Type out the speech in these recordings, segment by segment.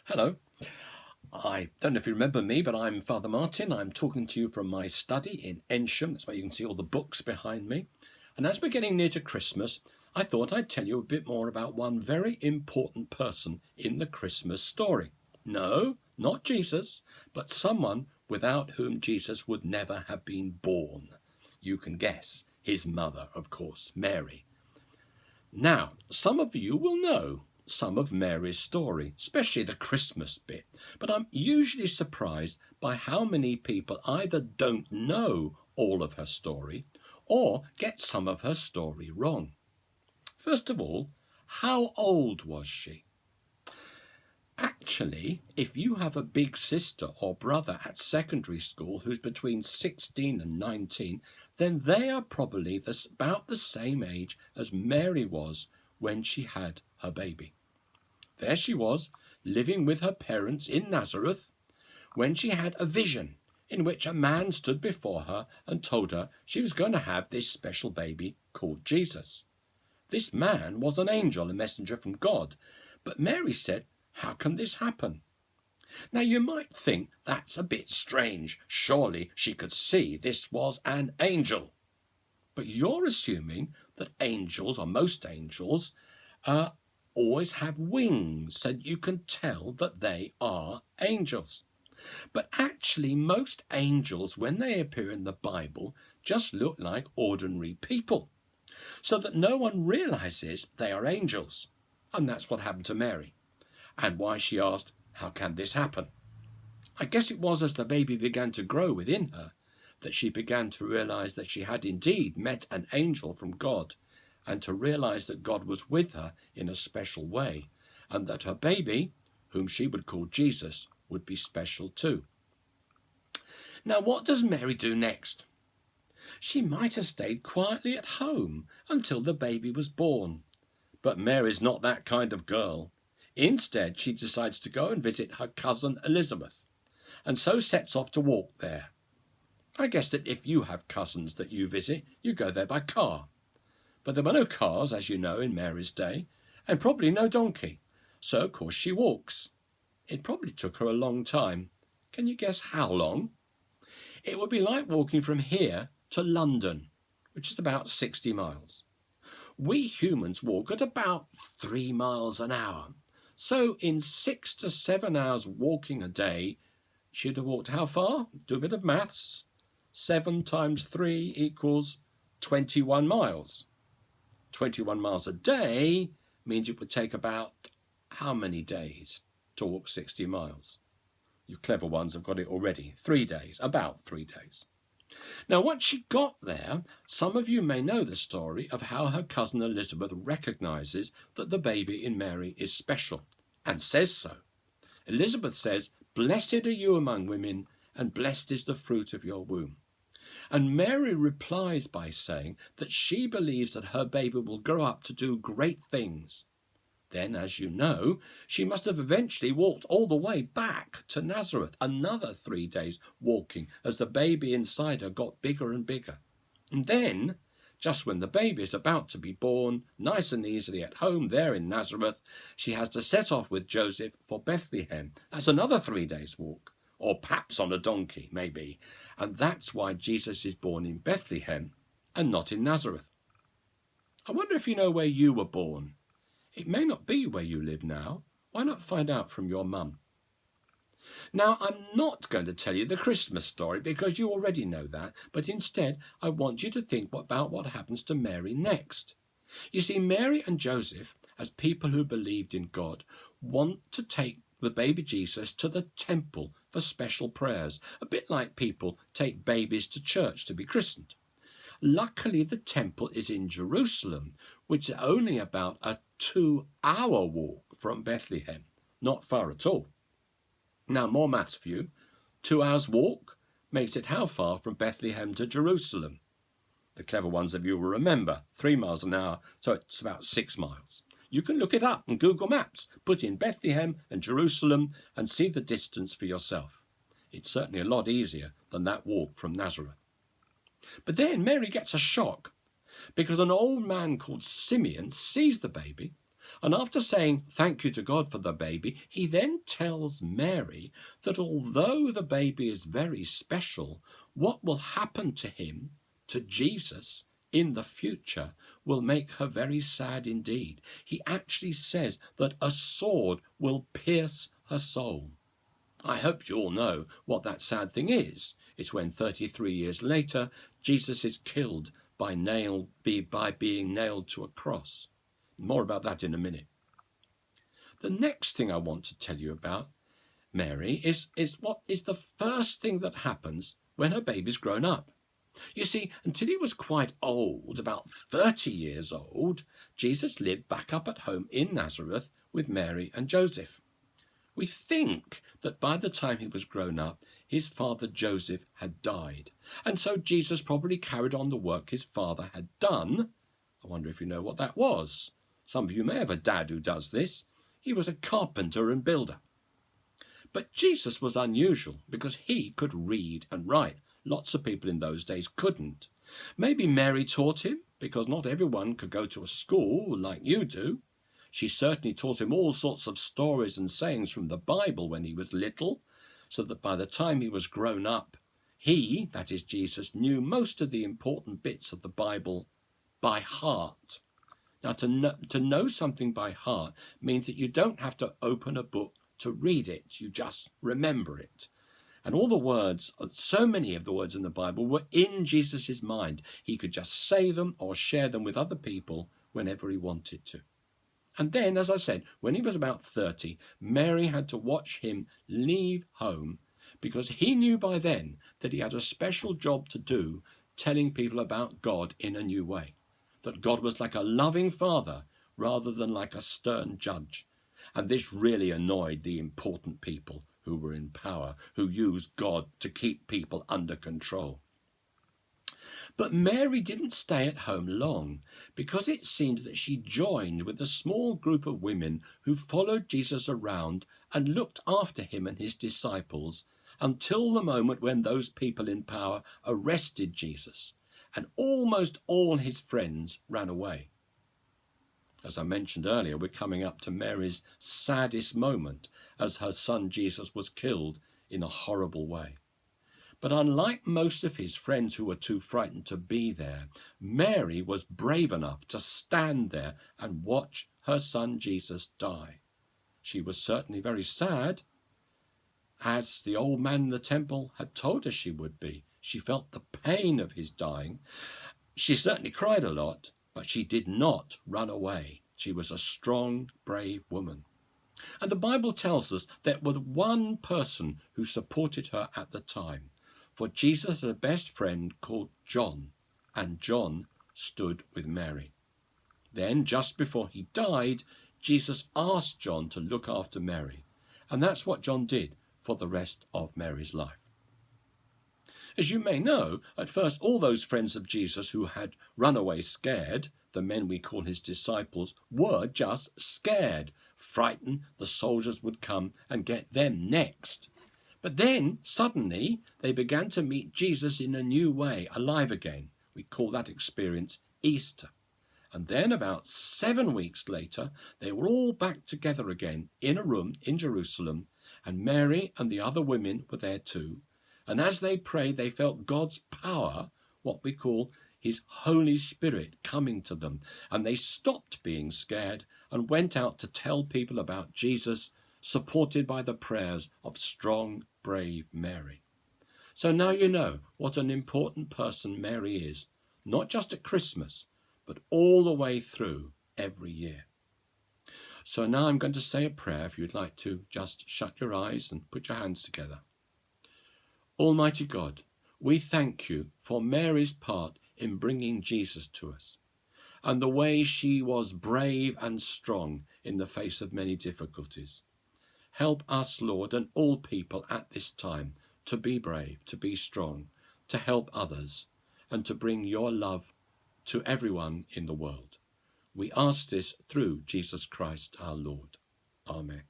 Hello. I don't know if you remember me, but I'm Father Martin. I'm talking to you from my study in Ensham. That's why you can see all the books behind me. And as we're getting near to Christmas, I thought I'd tell you a bit more about one very important person in the Christmas story. No, not Jesus, but someone without whom Jesus would never have been born. You can guess. His mother, of course, Mary. Now, some of you will know some of Mary's story, especially the Christmas bit, but I'm usually surprised by how many people either don't know all of her story or get some of her story wrong. First of all, how old was she? Actually, if you have a big sister or brother at secondary school who's between 16 and 19, then they are probably about the same age as Mary was when she had her baby. There she was, living with her parents in Nazareth, when she had a vision in which a man stood before her and told her she was going to have this special baby called Jesus. This man was an angel, a messenger from God, but Mary said, "How can this happen?" Now you might think that's a bit strange. Surely she could see this was an angel. But you're assuming that angels, or most angels, always have wings, so you can tell that they are angels. But actually, most angels, when they appear in the Bible, just look like ordinary people, so that no one realizes they are angels. And that's what happened to Mary, and why she asked, "How can this happen?" I guess it was as the baby began to grow within her that she began to realize that she had indeed met an angel from God, and to realize that God was with her in a special way, and that her baby, whom she would call Jesus, would be special too. Now, what does Mary do next? She might have stayed quietly at home until the baby was born. But Mary's not that kind of girl. Instead, she decides to go and visit her cousin Elizabeth, and so sets off to walk there. I guess that if you have cousins that you visit, you go there by car. But there were no cars, as you know, in Mary's day, and probably no donkey. So, of course, she walks. It probably took her a long time. Can you guess how long? It would be like walking from here to London, which is about 60 miles. We humans walk at about 3 miles an hour. So in 6 to 7 hours walking a day, she'd have walked how far? Do a bit of maths. 7 times 3 equals 21 miles. 21 miles a day means it would take about how many days to walk 60 miles? You clever ones have got it already. 3 days, about 3 days. Now, once she got there, some of you may know the story of how her cousin Elizabeth recognizes that the baby in Mary is special, and says so. Elizabeth says, "Blessed are you among women, and blessed is the fruit of your womb." And Mary replies by saying that she believes that her baby will grow up to do great things. Then, as you know, she must have eventually walked all the way back to Nazareth, another 3 days walking as the baby inside her got bigger and bigger. And then, just when the baby is about to be born, nice and easily at home there in Nazareth, she has to set off with Joseph for Bethlehem. That's another 3 days walk, or perhaps on a donkey, maybe. And that's why Jesus is born in Bethlehem and not in Nazareth. I wonder if you know where you were born. It may not be where you live now. Why not find out from your mum? Now, I'm not going to tell you the Christmas story because you already know that, but instead I want you to think about what happens to Mary next. You see, Mary and Joseph, as people who believed in God, want to take the baby Jesus to the temple for special prayers, a bit like people take babies to church to be christened. Luckily, the temple is in Jerusalem, which is only about a 2-hour walk from Bethlehem. Not far at all. Now, more maths for you. 2 hours walk makes it how far from Bethlehem to Jerusalem? The clever ones of you will remember, 3 miles an hour, so it's about 6 miles. You can look it up on Google Maps, put in Bethlehem and Jerusalem and see the distance for yourself. It's certainly a lot easier than that walk from Nazareth. But then Mary gets a shock because an old man called Simeon sees the baby, And after saying thank you to God for the baby, he then tells Mary that although the baby is very special, what will happen to him, to Jesus, in the future will make her very sad indeed. He actually says that a sword will pierce her soul. I hope you all know what that sad thing is. It's when 33 years later, Jesus is killed by being nailed to a cross. More about that in a minute. The next thing I want to tell you about Mary is what is the first thing that happens when her baby's grown up. You see, until he was quite old, about 30 years old, Jesus lived back up at home in Nazareth with Mary and Joseph. We think that by the time he was grown up, his father Joseph had died. And so Jesus probably carried on the work his father had done. I wonder if you know what that was. Some of you may have a dad who does this. He was a carpenter and builder. But Jesus was unusual because he could read and write. Lots of people in those days couldn't. Maybe Mary taught him, because not everyone could go to a school like you do. She certainly taught him all sorts of stories and sayings from the Bible when he was little, so that by the time he was grown up, he, that is Jesus, knew most of the important bits of the Bible by heart. Now, to know something by heart means that you don't have to open a book to read it. You just remember it. And all the words, so many of the words in the Bible were in Jesus' mind. He could just say them or share them with other people whenever he wanted to. And then, as I said, when he was about 30, Mary had to watch him leave home because he knew by then that he had a special job to do telling people about God in a new way. That God was like a loving father rather than like a stern judge. And this really annoyed the important people who were in power, who used God to keep people under control. But Mary didn't stay at home long, because it seems that she joined with a small group of women who followed Jesus around and looked after him and his disciples until the moment when those people in power arrested Jesus, and almost all his friends ran away. As I mentioned earlier, we're coming up to Mary's saddest moment as her son Jesus was killed in a horrible way. But unlike most of his friends who were too frightened to be there, Mary was brave enough to stand there and watch her son Jesus die. She was certainly very sad, as the old man in the temple had told her she would be. She felt the pain of his dying. She certainly cried a lot, but she did not run away. She was a strong, brave woman. And the Bible tells us there was one person who supported her at the time. For Jesus had a best friend called John, and John stood with Mary. Then, just before he died, Jesus asked John to look after Mary, and that's what John did for the rest of Mary's life. As you may know, at first all those friends of Jesus who had run away scared, the men we call his disciples, were just scared, frightened the soldiers would come and get them next. But then, suddenly, they began to meet Jesus in a new way, alive again. We call that experience Easter. And then about 7 weeks later, they were all back together again in a room in Jerusalem, and Mary and the other women were there too. And as they prayed, they felt God's power, what we call his Holy Spirit, coming to them. And they stopped being scared and went out to tell people about Jesus, supported by the prayers of strong, brave Mary. So now you know what an important person Mary is, not just at Christmas, but all the way through every year. So now I'm going to say a prayer. If you'd like to just shut your eyes and put your hands together. Almighty God, we thank you for Mary's part in bringing Jesus to us, and the way she was brave and strong in the face of many difficulties. Help us, Lord, and all people at this time to be brave, to be strong, to help others, and to bring your love to everyone in the world. We ask this through Jesus Christ our Lord. Amen.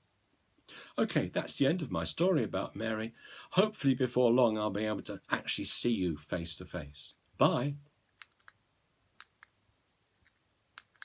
Okay, that's the end of my story about Mary. Hopefully before long I'll be able to actually see you face to face. Bye.